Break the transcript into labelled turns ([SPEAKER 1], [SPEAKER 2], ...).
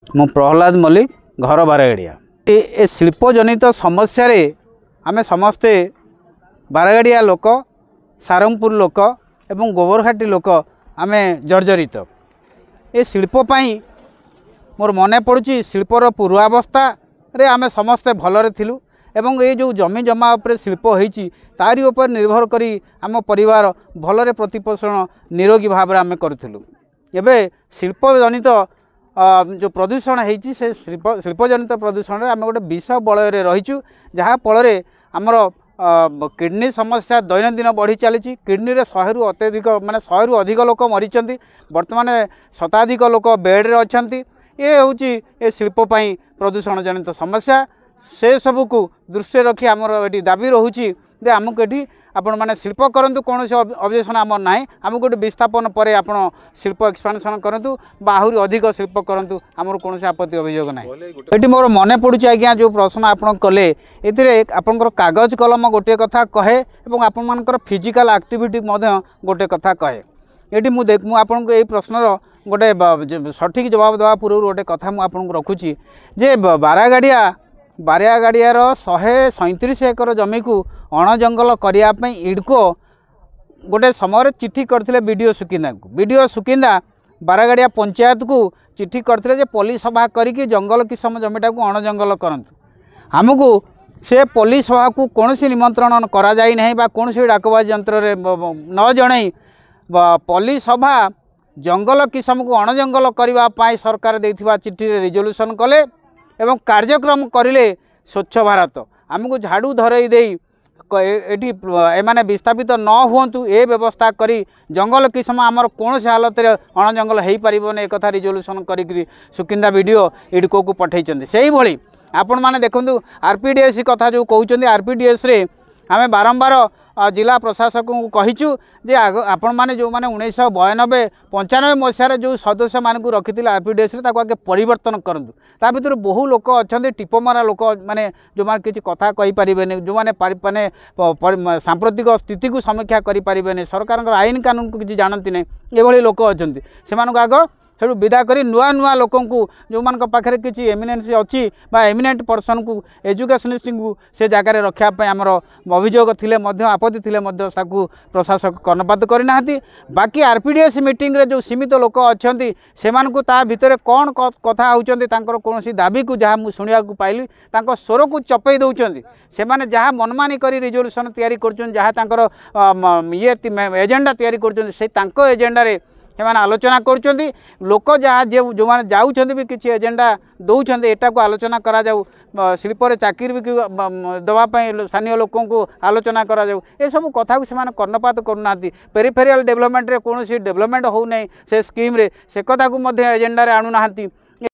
[SPEAKER 1] मु प्रहलाद मल्लिक घर बारगाड़िया। ए शिल्पजनित समस्या आमे समस्ते बारगाड़िया लोक सारंगपुर लोक एवं गोबरघाटी लोक आमे जर्जरित। ए शिल्पपाई मोर मन पड़ुची शिल्पर पूर्वावस्था रे आमे समस्ते भलरे थिलु एवं ये जो जमी जमा उपर शिल्प होईची तारी उपर निर्भर करी आम परिवार भलरे प्रतिपोषण निरोगी भाव आमे करूथिलु। एबे शिल्पजनित जो प्रदूषण होईची से शिल्पजनित प्रदूषण आम गोटे विष बलय रहीचु जहाँ फल आमर किडनी समस्या दैनंदिन बढ़ी चली। किडनी रे 100 रु अत्यधिक माने 100 रु अधिक लोक मरीचंती। वर्तमान शताधिक लोक बेड रे अछंती। ये हूँ ये शिल्पपाई प्रदूषण जनित समस्या से सबू को दृष्टि रखी आमर ये दाबी रोचे जे आमको ये आपण मैंने शिल्प करूँ कौन से ऑब्जेक्शन आमर ना आमको गोटे विस्थापन पर आप शिल्प एक्सपांशन करूँ आहरी अधिक शिल्प करूँ आमर कौन से आपत्ति अभियोग ना। ये मोर मन पड़ुଛି आज्ञा जो प्रश्न आप कले ये आपंकर कागज कलम गोटे कथा कहे और आपर फिजिकल एक्टिविटी गोटे कथा कहे। ये मुझे ये प्रश्नर गोटे सठिक जवाब देवा पूर्व गोटे कथा मुझे रखुची जे बारगाड़ियार 137 एकर जमी को अण जंगल करने इडको गोटे समय चिट्ठी करते बीडीओ सुकिंदा को। बीडीओ सुकिंदा बारगाड़िया पंचायत को चिट्ठी करते जे पल्ली सभा करी जंगल किसम जमीटा को अण जंगल करंतु। आमको से पल्ली सभा को कौन निमंत्रण करा जाई नहीं बा कौन डाकबाजी यंत्र न जणई पल्ली सभा जंगल किसम को अण जंगल करने सरकार देथिबा चिट्ठी रिजोल्यूशन कले एवं कार्यक्रम करिले स्वच्छ भारत आमको झाड़ू धरई दे ये एमाने विस्थापित न हुंतु ए व्यवस्था करी जंगल किसम आमर कौन से हालत अण जंगल हो पारन एक रिजोल्यूशन करी सुकिंदा वीडियो इडको को पठेइचंदी। सेही भली आपण माने देखंतु आरपीडीएस कथा जो कहउचंदी आरपीडीएस रे आमे बारंबार जिला प्रशासक को कहीचु जे आपण माने जो माने 1992-95 मसीह जो सदस्य मान को रखी आरपीडीएस आगे परिवर्तन करंतु। ता भीतर बहु लोक अच्छा टिपमारा लोक माने जो माने किसी कथा कहि परिबेने जो माने माने सांप्रतिक स्थिति को समीक्षा करि परिबेने सरकार आईन कानून को किसी जानती नहीं ये लोक अच्छा से आग हेडू विदा करी नुआ नुआ लोक जो मान पाखे किसी एमिनेंसी अच्छी एमिनेंट पर्सन को एजुकेशनिस्ट को से जगार रखापी आमर अभियोग थिले आपत्ति थिले प्रशासक कर्णपात करना। बाकी आरपीडीएस मीटिंग रे जो सीमित लोक अच्छा से भितर कौन कथा होती कौन दाबी को जहाँ मुझे शुणा पाइली स्वर को चपई दौरान से जहाँ मनमानी कर रिजोल्यूशन तैयारी कर ये एजेंडा तैयारी कर एजेंडा से आलोचना कर लोक जहाँ जो मैंने जाऊँ भी किसी एजेंडा दौरान एटा को आलोचना करा जाऊ शिल्पर चाकरी भी दवापाई स्थानीय लोकों को आलोचना करा जाऊ ए सब कथा को से कर्णपात करूना। पेरिफेरियल डेवलपमेंट रे कौन डेवलपमेंट हो नहीं से स्कीम रे से कथा को एजेंडा रे आणुना।